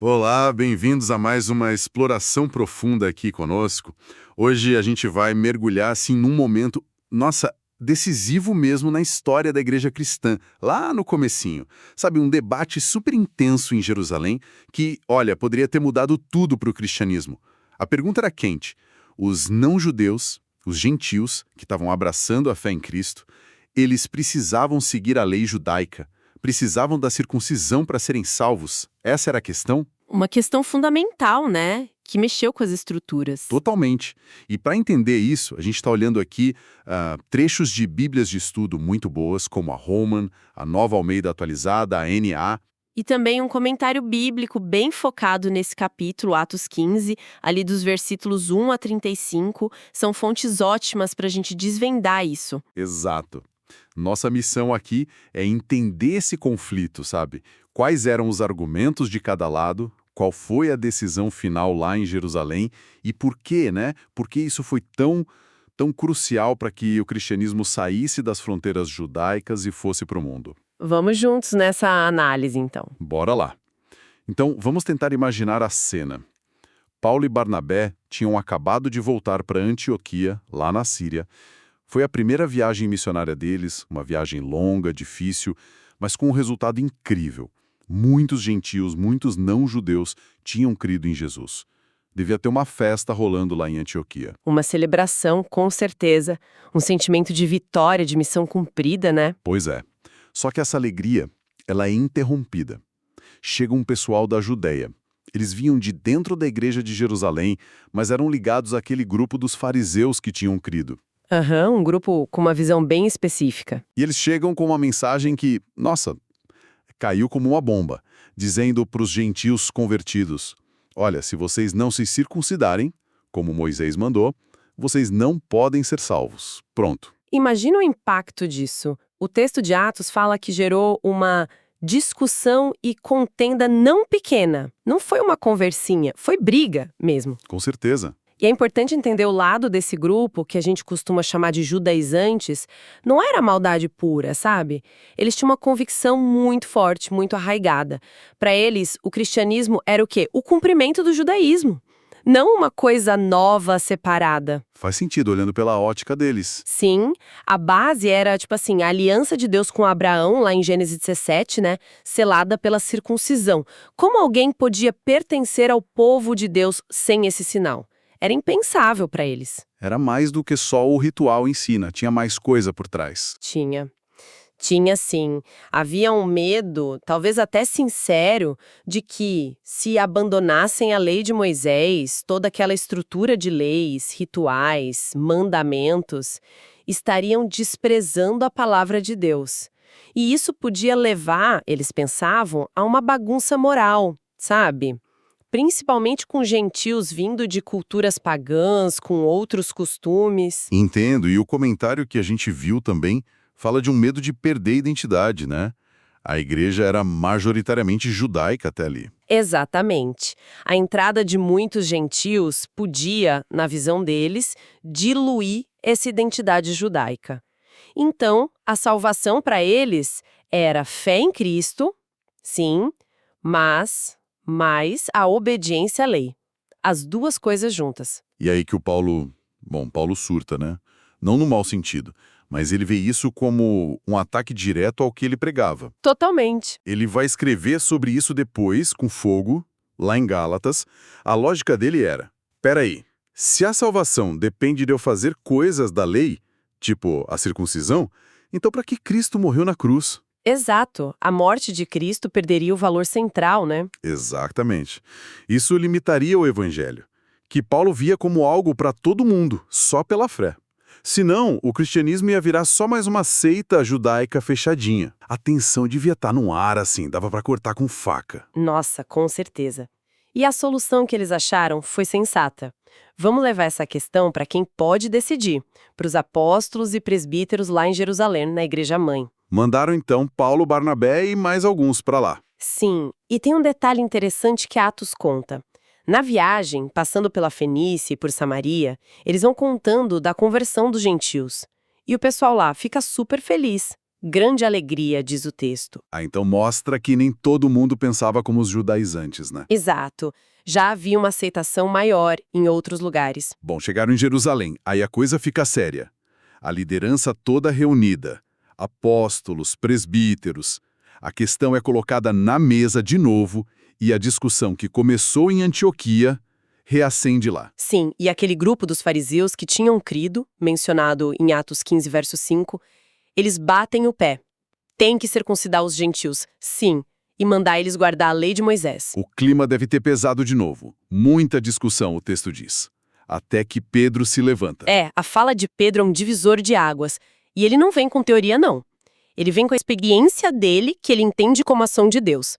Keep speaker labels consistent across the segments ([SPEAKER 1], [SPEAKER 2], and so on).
[SPEAKER 1] Olá, bem-vindos a mais uma exploração profunda aqui conosco. Hoje a gente vai mergulhar assim num momento, nossa, decisivo mesmo na história da igreja cristã, lá no comecinho. Sabe, um debate super intenso em Jerusalém que, olha, poderia ter mudado tudo para o cristianismo. A pergunta era quente. Os não-judeus, os gentios, que estavam abraçando a fé em Cristo, eles precisavam seguir a lei judaica. Precisavam da circuncisão para serem salvos? Essa era a questão?
[SPEAKER 2] Uma questão fundamental, né? Que mexeu com as estruturas.
[SPEAKER 1] Totalmente. E para entender isso, a gente está olhando aqui trechos de bíblias de estudo muito boas, como a Holman, a Nova Almeida Atualizada, a NA.
[SPEAKER 2] E também um comentário bíblico bem focado nesse capítulo, Atos 15, ali dos versículos 1 a 35, são fontes ótimas para a gente desvendar isso.
[SPEAKER 1] Exato. Nossa missão aqui é entender esse conflito, sabe? Quais eram os argumentos de cada lado, qual foi a decisão final lá em Jerusalém e por quê, né? Por que isso foi tão crucial para que o cristianismo saísse das fronteiras judaicas e fosse para o mundo.
[SPEAKER 2] Vamos juntos nessa análise, então.
[SPEAKER 1] Bora lá. Então, vamos tentar imaginar a cena. Paulo e Barnabé tinham acabado de voltar para Antioquia, lá na Síria. Foi a primeira viagem missionária deles, uma viagem longa, difícil, mas com um resultado incrível. Muitos gentios, muitos não-judeus tinham crido em Jesus. Devia ter uma festa rolando lá em Antioquia.
[SPEAKER 2] Uma celebração, com certeza. Um sentimento de vitória, de missão cumprida, né?
[SPEAKER 1] Pois é. Só que essa alegria, ela é interrompida. Chega um pessoal da Judéia. Eles vinham de dentro da igreja de Jerusalém, mas eram ligados àquele grupo dos fariseus que tinham crido.
[SPEAKER 2] Aham, um grupo com uma visão bem específica.
[SPEAKER 1] E eles chegam com uma mensagem que, nossa, caiu como uma bomba, dizendo para os gentios convertidos: olha, se vocês não se circuncidarem, como Moisés mandou, vocês não podem ser salvos. Pronto.
[SPEAKER 2] Imagina o impacto disso. O texto de Atos fala que gerou uma discussão e contenda não pequena. Não foi uma conversinha, foi briga mesmo.
[SPEAKER 1] Com certeza.
[SPEAKER 2] E é importante entender o lado desse grupo, que a gente costuma chamar de judaizantes, não era maldade pura, sabe? Eles tinham uma convicção muito forte, muito arraigada. Para eles, o cristianismo era o quê? O cumprimento do judaísmo. Não uma coisa nova, separada.
[SPEAKER 1] Faz sentido, olhando pela ótica deles.
[SPEAKER 2] Sim, a base era, tipo assim, a aliança de Deus com Abraão, lá em Gênesis 17, né? Selada pela circuncisão. Como alguém podia pertencer ao povo de Deus sem esse sinal? Era impensável para eles.
[SPEAKER 1] Era mais do que só o ritual em si, né? Tinha mais coisa por trás.
[SPEAKER 2] Tinha. Tinha sim. Havia um medo, talvez até sincero, de que, se abandonassem a lei de Moisés, toda aquela estrutura de leis, rituais, mandamentos, estariam desprezando a palavra de Deus. E isso podia levar, eles pensavam, a uma bagunça moral, sabe? Principalmente com gentios vindo de culturas pagãs, com outros costumes.
[SPEAKER 1] Entendo, e o comentário que a gente viu também fala de um medo de perder a identidade, né? A igreja era majoritariamente judaica até ali.
[SPEAKER 2] Exatamente. A entrada de muitos gentios podia, na visão deles, diluir essa identidade judaica. Então, a salvação para eles era fé em Cristo, sim, mas mais a obediência à lei. As duas coisas juntas.
[SPEAKER 1] E aí que o Paulo surta, né? Não no mau sentido, mas ele vê isso como um ataque direto ao que ele pregava.
[SPEAKER 2] Totalmente.
[SPEAKER 1] Ele vai escrever sobre isso depois, com fogo, lá em Gálatas. A lógica dele era: peraí, se a salvação depende de eu fazer coisas da lei, tipo a circuncisão, então para que Cristo morreu na cruz?
[SPEAKER 2] Exato. A morte de Cristo perderia o valor central, né?
[SPEAKER 1] Exatamente. Isso limitaria o evangelho, que Paulo via como algo para todo mundo, só pela fé. Senão, o cristianismo ia virar só mais uma seita judaica fechadinha. A tensão devia estar no ar assim, dava para cortar com faca.
[SPEAKER 2] Nossa, com certeza. E a solução que eles acharam foi sensata. Vamos levar essa questão para quem pode decidir, para os apóstolos e presbíteros lá em Jerusalém, na Igreja Mãe.
[SPEAKER 1] Mandaram então Paulo, Barnabé e mais alguns para lá.
[SPEAKER 2] Sim, e tem um detalhe interessante que Atos conta. Na viagem, passando pela Fenícia e por Samaria, eles vão contando da conversão dos gentios. E o pessoal lá fica super feliz. Grande alegria, diz o texto.
[SPEAKER 1] Ah, então mostra que nem todo mundo pensava como os judaizantes, né?
[SPEAKER 2] Exato. Já havia uma aceitação maior em outros lugares.
[SPEAKER 1] Bom, chegaram em Jerusalém, aí a coisa fica séria. A liderança toda reunida, apóstolos, presbíteros. A questão é colocada na mesa de novo e a discussão que começou em Antioquia reacende lá.
[SPEAKER 2] Sim, e aquele grupo dos fariseus que tinham crido, mencionado em Atos 15, verso 5, eles batem o pé. Tem que circuncidar os gentios, sim, e mandar eles guardar a lei de Moisés.
[SPEAKER 1] O clima deve ter pesado de novo. Muita discussão, o texto diz. Até que Pedro se levanta.
[SPEAKER 2] A fala de Pedro é um divisor de águas. E ele não vem com teoria, não. Ele vem com a experiência dele, que ele entende como ação de Deus.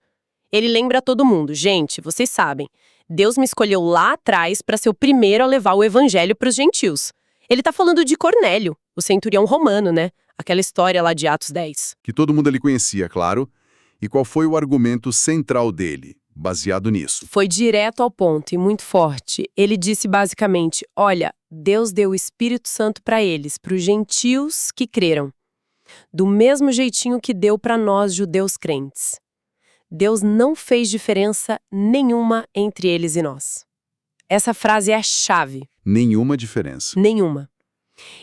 [SPEAKER 2] Ele lembra a todo mundo, gente, vocês sabem, Deus me escolheu lá atrás para ser o primeiro a levar o evangelho para os gentios. Ele tá falando de Cornélio, o centurião romano, né? Aquela história lá de Atos 10.
[SPEAKER 1] Que todo mundo ali conhecia, claro. E qual foi o argumento central dele, baseado nisso?
[SPEAKER 2] Foi direto ao ponto e muito forte. Ele disse basicamente, olha, Deus deu o Espírito Santo para eles, para os gentios que creram. Do mesmo jeitinho que deu para nós, judeus crentes. Deus não fez diferença nenhuma entre eles e nós. Essa frase é a chave.
[SPEAKER 1] Nenhuma diferença.
[SPEAKER 2] Nenhuma.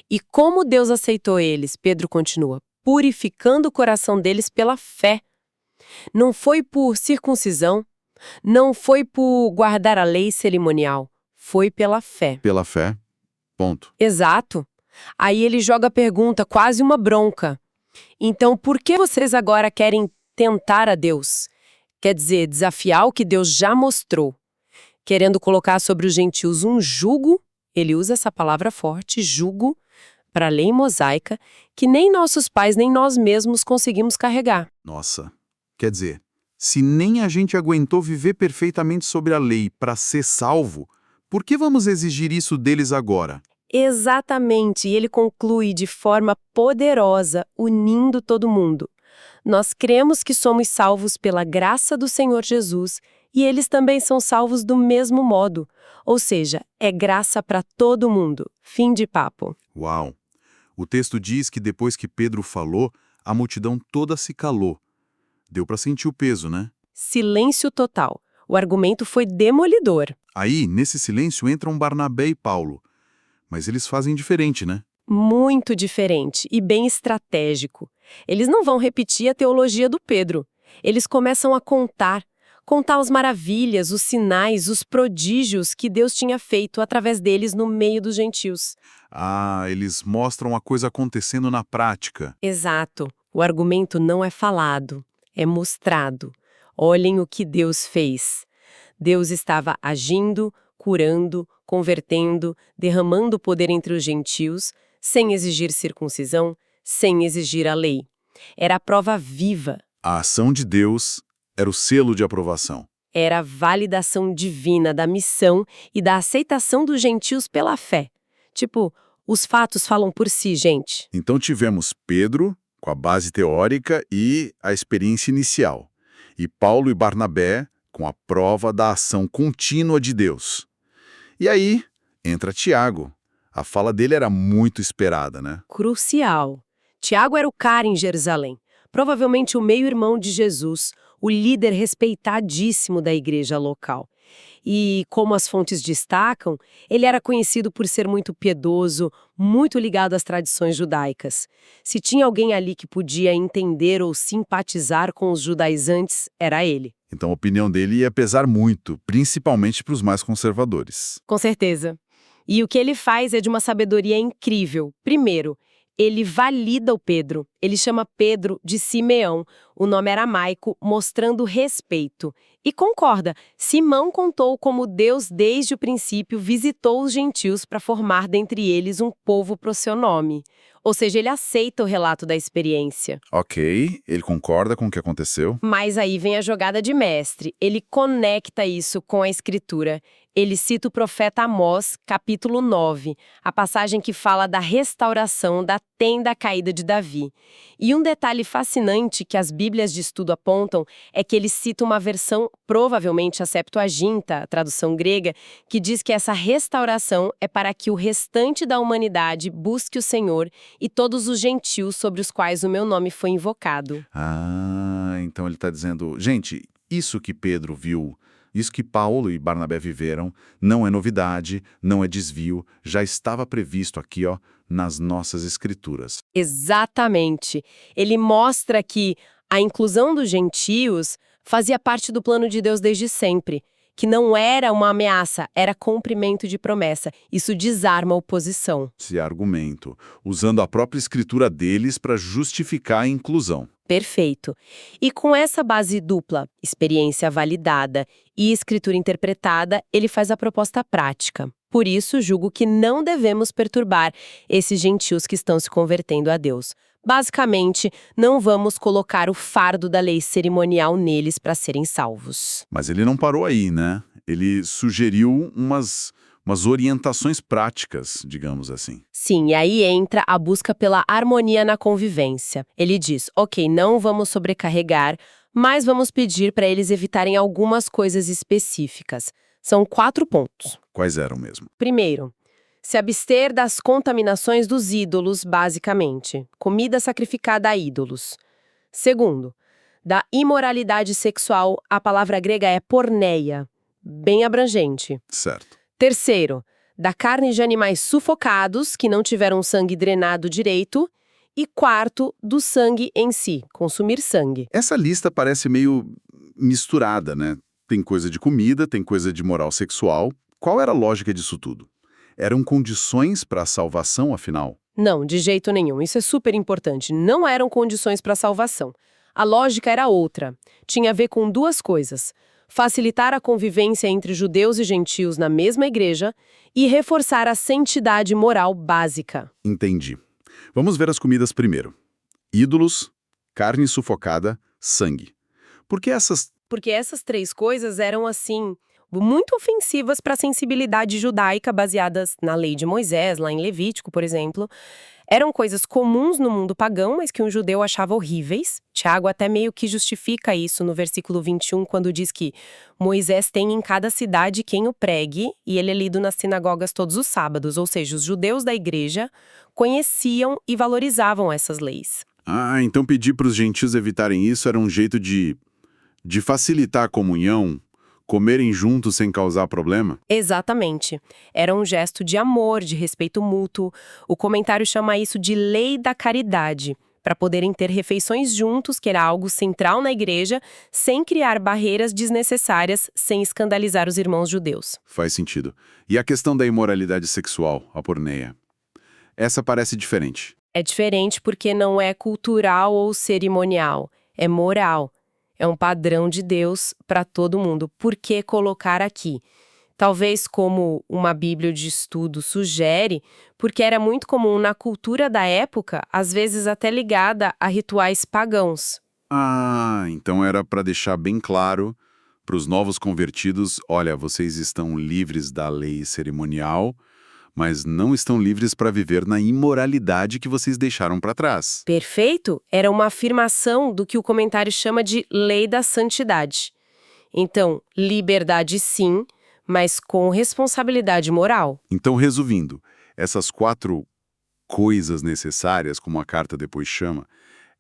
[SPEAKER 2] E como Deus aceitou eles, Pedro continua, purificando o coração deles pela fé. Não foi por circuncisão, não foi por guardar a lei cerimonial, foi pela fé.
[SPEAKER 1] Pela fé. Ponto.
[SPEAKER 2] Exato. Aí ele joga a pergunta, quase uma bronca. Então, por que vocês agora querem tentar a Deus? Quer dizer, desafiar o que Deus já mostrou. Querendo colocar sobre os gentios um jugo, ele usa essa palavra forte, jugo, para a lei mosaica, que nem nossos pais nem nós mesmos conseguimos carregar.
[SPEAKER 1] Nossa. Quer dizer, se nem a gente aguentou viver perfeitamente sobre a lei para ser salvo, por que vamos exigir isso deles agora?
[SPEAKER 2] Exatamente, e ele conclui de forma poderosa, unindo todo mundo. Nós cremos que somos salvos pela graça do Senhor Jesus e eles também são salvos do mesmo modo. Ou seja, é graça para todo mundo. Fim de papo.
[SPEAKER 1] Uau! O texto diz que depois que Pedro falou, a multidão toda se calou. Deu para sentir o peso, né?
[SPEAKER 2] Silêncio total. O argumento foi demolidor.
[SPEAKER 1] Aí, nesse silêncio, entram Barnabé e Paulo. Mas eles fazem diferente, né?
[SPEAKER 2] Muito diferente e bem estratégico. Eles não vão repetir a teologia do Pedro. Eles começam a contar as maravilhas, os sinais, os prodígios que Deus tinha feito através deles no meio dos gentios.
[SPEAKER 1] Ah, eles mostram a coisa acontecendo na prática.
[SPEAKER 2] Exato. O argumento não é falado, é mostrado. Olhem o que Deus fez. Deus estava agindo, curando, convertendo, derramando poder entre os gentios, sem exigir circuncisão, sem exigir a lei. Era a prova viva.
[SPEAKER 1] A ação de Deus era o selo de aprovação.
[SPEAKER 2] Era a validação divina da missão e da aceitação dos gentios pela fé. Tipo, os fatos falam por si, gente.
[SPEAKER 1] Então tivemos Pedro, com a base teórica e a experiência inicial. E Paulo e Barnabé, com a prova da ação contínua de Deus. E aí, entra Tiago. A fala dele era muito esperada, né?
[SPEAKER 2] Crucial. Tiago era o cara em Jerusalém. Provavelmente o meio-irmão de Jesus, o líder respeitadíssimo da igreja local. E, como as fontes destacam, ele era conhecido por ser muito piedoso, muito ligado às tradições judaicas. Se tinha alguém ali que podia entender ou simpatizar com os judaizantes, era ele.
[SPEAKER 1] Então a opinião dele ia pesar muito, principalmente para os mais conservadores.
[SPEAKER 2] Com certeza. E o que ele faz é de uma sabedoria incrível. Primeiro, ele valida o Pedro. Ele chama Pedro de Simeão, o nome aramaico, mostrando respeito. E concorda, Simão contou como Deus, desde o princípio, visitou os gentios para formar dentre eles um povo pro seu nome. Ou seja, ele aceita o relato da experiência.
[SPEAKER 1] Ok, ele concorda com o que aconteceu.
[SPEAKER 2] Mas aí vem a jogada de mestre. Ele conecta isso com a escritura. Ele cita o profeta Amós, capítulo 9, a passagem que fala da restauração da tenda caída de Davi. E um detalhe fascinante que as Bíblias bíblias de estudo apontam é que ele cita uma versão, provavelmente a Septuaginta, a tradução grega, que diz que essa restauração é para que o restante da humanidade busque o Senhor e todos os gentios sobre os quais o meu nome foi invocado.
[SPEAKER 1] Ah, então ele está dizendo, gente, isso que Pedro viu, isso que Paulo e Barnabé viveram, não é novidade, não é desvio, já estava previsto aqui, ó, nas nossas escrituras.
[SPEAKER 2] Exatamente. Ele mostra que a inclusão dos gentios fazia parte do plano de Deus desde sempre, que não era uma ameaça, era cumprimento de promessa. Isso desarma a oposição.
[SPEAKER 1] Esse argumento, usando a própria escritura deles para justificar a inclusão.
[SPEAKER 2] Perfeito. E com essa base dupla, experiência validada e escritura interpretada, ele faz a proposta prática. Por isso, julgo que não devemos perturbar esses gentios que estão se convertendo a Deus. Basicamente, não vamos colocar o fardo da lei cerimonial neles para serem salvos.
[SPEAKER 1] Mas ele não parou aí, né? Ele sugeriu umas orientações práticas, digamos assim.
[SPEAKER 2] Sim, e aí entra a busca pela harmonia na convivência. Ele diz, ok, não vamos sobrecarregar, mas vamos pedir para eles evitarem algumas coisas específicas. São 4 pontos.
[SPEAKER 1] Quais eram mesmo?
[SPEAKER 2] Primeiro, se abster das contaminações dos ídolos, basicamente. Comida sacrificada a ídolos. Segundo, da imoralidade sexual, a palavra grega é porneia, bem abrangente.
[SPEAKER 1] Certo.
[SPEAKER 2] Terceiro, da carne de animais sufocados, que não tiveram sangue drenado direito. E quarto, do sangue em si, consumir sangue.
[SPEAKER 1] Essa lista parece meio misturada, né? Tem coisa de comida, tem coisa de moral sexual. Qual era a lógica disso tudo? Eram condições para a salvação, afinal?
[SPEAKER 2] Não, de jeito nenhum. Isso é super importante. Não eram condições para a salvação. A lógica era outra. Tinha a ver com 2 coisas. Facilitar a convivência entre judeus e gentios na mesma igreja e reforçar a santidade moral básica.
[SPEAKER 1] Entendi. Vamos ver as comidas primeiro. Ídolos, carne sufocada, sangue. Porque essas
[SPEAKER 2] 3 coisas eram, assim, muito ofensivas para a sensibilidade judaica baseadas na lei de Moisés, lá em Levítico, por exemplo. Eram coisas comuns no mundo pagão, mas que um judeu achava horríveis. Tiago até meio que justifica isso no versículo 21, quando diz que Moisés tem em cada cidade quem o pregue, e ele é lido nas sinagogas todos os sábados, ou seja, os judeus da igreja conheciam e valorizavam essas leis.
[SPEAKER 1] Ah, então pedir para os gentios evitarem isso era um jeito de facilitar a comunhão, comerem juntos sem causar problema?
[SPEAKER 2] Exatamente. Era um gesto de amor, de respeito mútuo. O comentário chama isso de lei da caridade, para poderem ter refeições juntos, que era algo central na igreja, sem criar barreiras desnecessárias, sem escandalizar os irmãos judeus.
[SPEAKER 1] Faz sentido. E a questão da imoralidade sexual, a porneia? Essa parece diferente.
[SPEAKER 2] É diferente porque não é cultural ou cerimonial, é moral. É um padrão de Deus para todo mundo. Por que colocar aqui? Talvez como uma Bíblia de estudo sugere, porque era muito comum na cultura da época, às vezes até ligada a rituais pagãos.
[SPEAKER 1] Ah, então era para deixar bem claro para os novos convertidos, olha, vocês estão livres da lei cerimonial, mas não estão livres para viver na imoralidade que vocês deixaram para trás.
[SPEAKER 2] Perfeito? Era uma afirmação do que o comentário chama de lei da santidade. Então, liberdade sim, mas com responsabilidade moral.
[SPEAKER 1] Então, resumindo, essas 4 coisas necessárias, como a carta depois chama,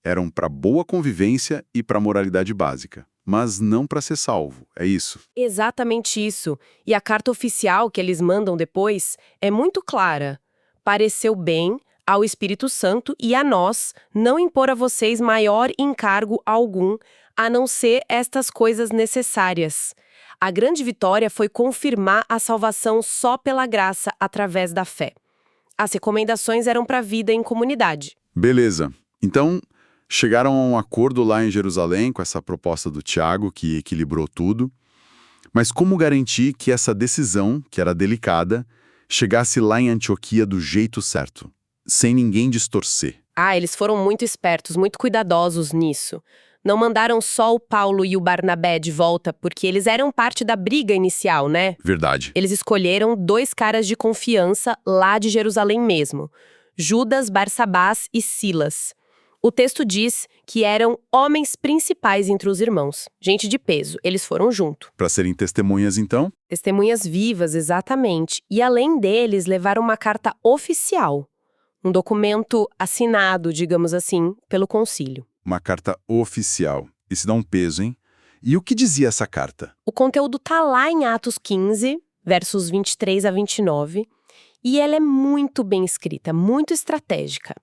[SPEAKER 1] eram para boa convivência e para moralidade básica, mas não para ser salvo, é isso?
[SPEAKER 2] Exatamente isso. E a carta oficial que eles mandam depois é muito clara. Pareceu bem ao Espírito Santo e a nós não impor a vocês maior encargo algum, a não ser estas coisas necessárias. A grande vitória foi confirmar a salvação só pela graça através da fé. As recomendações eram para a vida em comunidade.
[SPEAKER 1] Beleza. Então, chegaram a um acordo lá em Jerusalém com essa proposta do Tiago, que equilibrou tudo. Mas como garantir que essa decisão, que era delicada, chegasse lá em Antioquia do jeito certo, sem ninguém distorcer?
[SPEAKER 2] Eles foram muito espertos, muito cuidadosos nisso. Não mandaram só o Paulo e o Barnabé de volta, porque eles eram parte da briga inicial, né?
[SPEAKER 1] Verdade.
[SPEAKER 2] Eles escolheram 2 caras de confiança lá de Jerusalém mesmo, Judas, Barsabás e Silas. O texto diz que eram homens principais entre os irmãos, gente de peso, eles foram junto.
[SPEAKER 1] Para serem testemunhas, então?
[SPEAKER 2] Testemunhas vivas, exatamente. E além deles, levaram uma carta oficial, um documento assinado, digamos assim, pelo concílio.
[SPEAKER 1] Uma carta oficial. Isso dá um peso, hein? E o que dizia essa carta?
[SPEAKER 2] O conteúdo tá lá em Atos 15, versos 23 a 29, e ela é muito bem escrita, muito estratégica.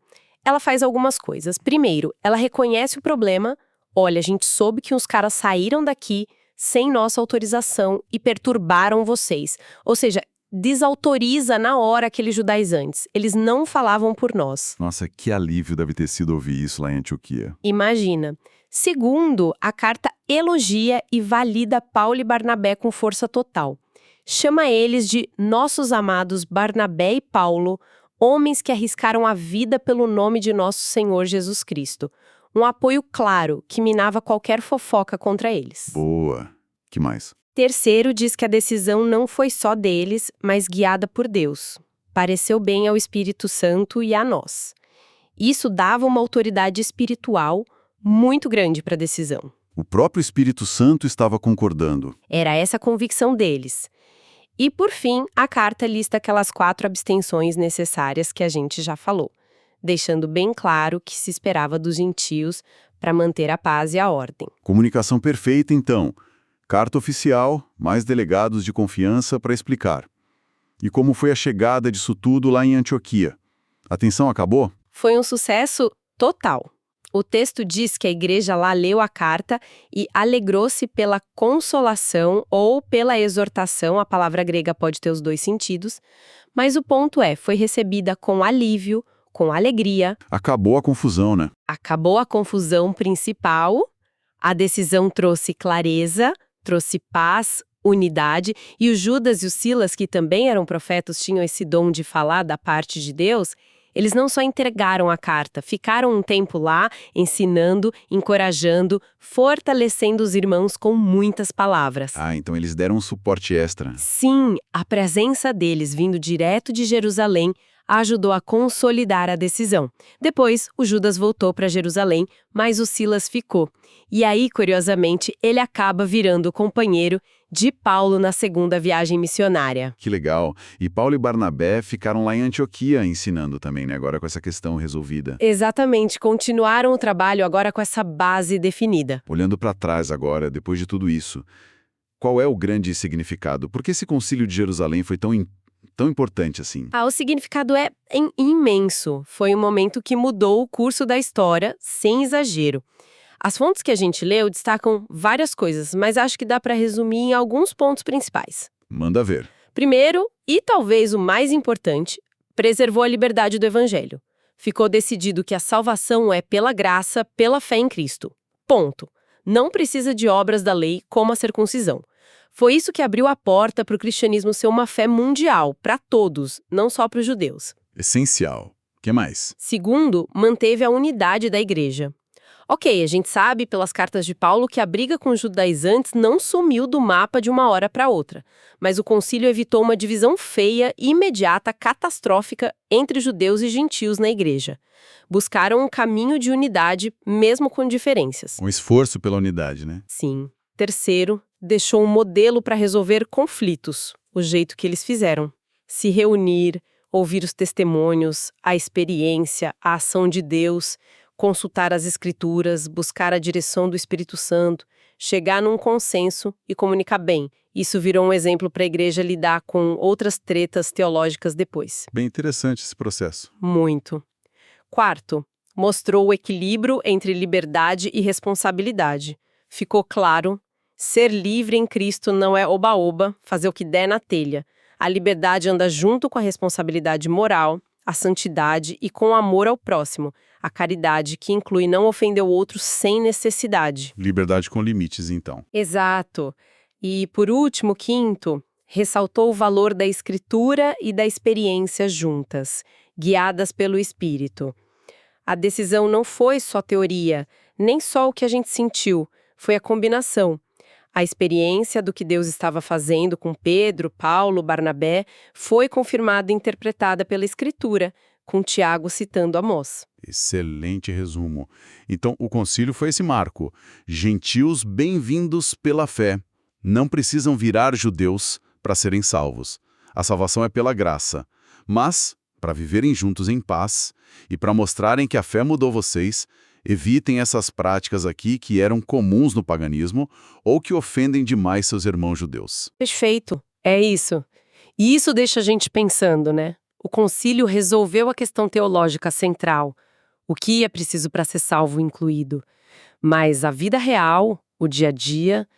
[SPEAKER 2] Ela faz algumas coisas. Primeiro, ela reconhece o problema. Olha, a gente soube que uns caras saíram daqui sem nossa autorização e perturbaram vocês. Ou seja, desautoriza na hora aqueles judaizantes. Eles não falavam por nós.
[SPEAKER 1] Nossa, que alívio deve ter sido ouvir isso lá em Antioquia.
[SPEAKER 2] Imagina. Segundo, a carta elogia e valida Paulo e Barnabé com força total. Chama eles de nossos amados Barnabé e Paulo, homens que arriscaram a vida pelo nome de nosso Senhor Jesus Cristo. Um apoio claro que minava qualquer fofoca contra eles.
[SPEAKER 1] Boa. Que mais?
[SPEAKER 2] Terceiro, diz que a decisão não foi só deles, mas guiada por Deus. Pareceu bem ao Espírito Santo e a nós. Isso dava uma autoridade espiritual muito grande para a decisão.
[SPEAKER 1] O próprio Espírito Santo estava concordando.
[SPEAKER 2] Era essa a convicção deles. E, por fim, a carta lista aquelas 4 abstenções necessárias que a gente já falou, deixando bem claro que se esperava dos gentios para manter a paz e a ordem.
[SPEAKER 1] Comunicação perfeita, então. Carta oficial, mais delegados de confiança para explicar. E como foi a chegada disso tudo lá em Antioquia? A tensão acabou?
[SPEAKER 2] Foi um sucesso total. O texto diz que a igreja lá leu a carta e alegrou-se pela consolação ou pela exortação, a palavra grega pode ter os 2 sentidos, mas o ponto foi recebida com alívio, com alegria.
[SPEAKER 1] Acabou a confusão, né?
[SPEAKER 2] Acabou a confusão principal, a decisão trouxe clareza, trouxe paz, unidade, e o Judas e o Silas, que também eram profetas, tinham esse dom de falar da parte de Deus. Eles não só entregaram a carta, ficaram um tempo lá, ensinando, encorajando, fortalecendo os irmãos com muitas palavras.
[SPEAKER 1] Ah, então eles deram um suporte extra.
[SPEAKER 2] Sim, a presença deles vindo direto de Jerusalém ajudou a consolidar a decisão. Depois, o Judas voltou para Jerusalém, mas o Silas ficou. E aí, curiosamente, ele acaba virando o companheiro de Paulo na segunda viagem missionária.
[SPEAKER 1] Que legal. E Paulo e Barnabé ficaram lá em Antioquia ensinando também, né? Agora com essa questão resolvida.
[SPEAKER 2] Exatamente, continuaram o trabalho agora com essa base definida.
[SPEAKER 1] Olhando para trás agora, depois de tudo isso, qual é o grande significado? Por que esse concílio de Jerusalém foi tão importante assim?
[SPEAKER 2] O significado é imenso. Foi um momento que mudou o curso da história, sem exagero. As fontes que a gente leu destacam várias coisas, mas acho que dá para resumir em alguns pontos principais.
[SPEAKER 1] Manda ver.
[SPEAKER 2] Primeiro, e talvez o mais importante, preservou a liberdade do evangelho. Ficou decidido que a salvação é pela graça, pela fé em Cristo. Ponto. Não precisa de obras da lei, como a circuncisão. Foi isso que abriu a porta para o cristianismo ser uma fé mundial, para todos, não só para os judeus.
[SPEAKER 1] Essencial. O que mais?
[SPEAKER 2] Segundo, manteve a unidade da igreja. Ok, a gente sabe pelas cartas de Paulo que a briga com os judaizantes não sumiu do mapa de uma hora para outra, mas o concílio evitou uma divisão feia, imediata, catastrófica entre judeus e gentios na igreja. Buscaram um caminho de unidade, mesmo com diferenças.
[SPEAKER 1] Um esforço pela unidade, né?
[SPEAKER 2] Sim. Terceiro, deixou um modelo para resolver conflitos, o jeito que eles fizeram. Se reunir, ouvir os testemunhos, a experiência, a ação de Deus, consultar as escrituras, buscar a direção do Espírito Santo, chegar num consenso e comunicar bem. Isso virou um exemplo para a igreja lidar com outras tretas teológicas depois.
[SPEAKER 1] Bem interessante esse processo.
[SPEAKER 2] Muito. Quarto, mostrou o equilíbrio entre liberdade e responsabilidade. Ficou claro, ser livre em Cristo não é oba-oba, fazer o que der na telha. A liberdade anda junto com a responsabilidade moral, a santidade e com o amor ao próximo, a caridade que inclui não ofender o outro sem necessidade.
[SPEAKER 1] Liberdade com limites, então.
[SPEAKER 2] Exato. E, por último, quinto, ressaltou o valor da escritura e da experiência juntas, guiadas pelo Espírito. A decisão não foi só teoria, nem só o que a gente sentiu, foi a combinação. A experiência do que Deus estava fazendo com Pedro, Paulo, Barnabé foi confirmada e interpretada pela Escritura, com Tiago citando Amós.
[SPEAKER 1] Excelente resumo. Então, o concílio foi esse marco. Gentios bem-vindos pela fé. Não precisam virar judeus para serem salvos. A salvação é pela graça. Mas, para viverem juntos em paz e para mostrarem que a fé mudou vocês, evitem essas práticas aqui que eram comuns no paganismo ou que ofendem demais seus irmãos judeus.
[SPEAKER 2] Perfeito, é isso. E isso deixa a gente pensando, né? O concílio resolveu a questão teológica central, o que é preciso para ser salvo incluído. Mas a vida real, o dia a dia,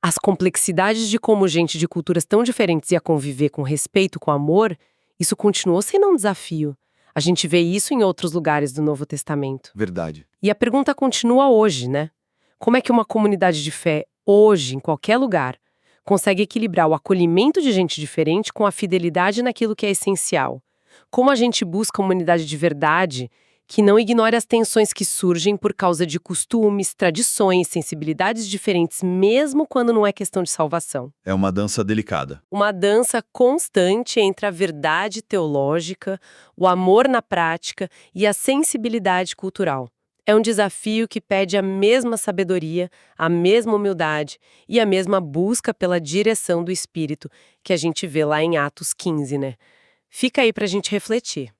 [SPEAKER 2] as complexidades de como gente de culturas tão diferentes ia conviver com respeito, com amor, isso continuou sendo um desafio. A gente vê isso em outros lugares do Novo Testamento.
[SPEAKER 3] Verdade.
[SPEAKER 2] E a pergunta continua hoje, né? Como é que uma comunidade de fé, hoje, em qualquer lugar, consegue equilibrar o acolhimento de gente diferente com a fidelidade naquilo que é essencial? Como a gente busca uma unidade de verdade que não ignore as tensões que surgem por causa de costumes, tradições, sensibilidades diferentes, mesmo quando não é questão de salvação?
[SPEAKER 3] É uma dança delicada.
[SPEAKER 2] Uma dança constante entre a verdade teológica, o amor na prática e a sensibilidade cultural. É um desafio que pede a mesma sabedoria, a mesma humildade e a mesma busca pela direção do Espírito que a gente vê lá em Atos 15, né? Fica aí pra gente refletir.